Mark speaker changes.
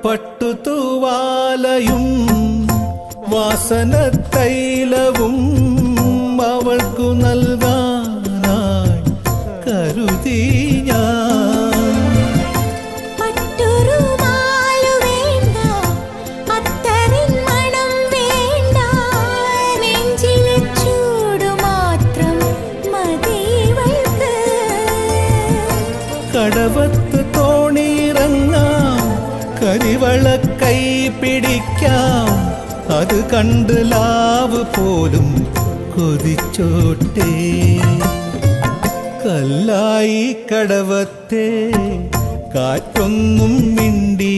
Speaker 1: പട്ടുതൂവാലയും വാസനത്തൈലവും അവൾക്കു നൽകാനായി കരുതി ഞാൻ. കടവത്ത് തോണിയിറങ്ങാം, കരിവളക്കൈ പിടിക്കാം, അത് കണ്ട് ലാവ് പോലും കൊതിച്ചോട്ടെ. കല്ലായി കടവത്തെ കാറ്റൊന്നും മിണ്ടി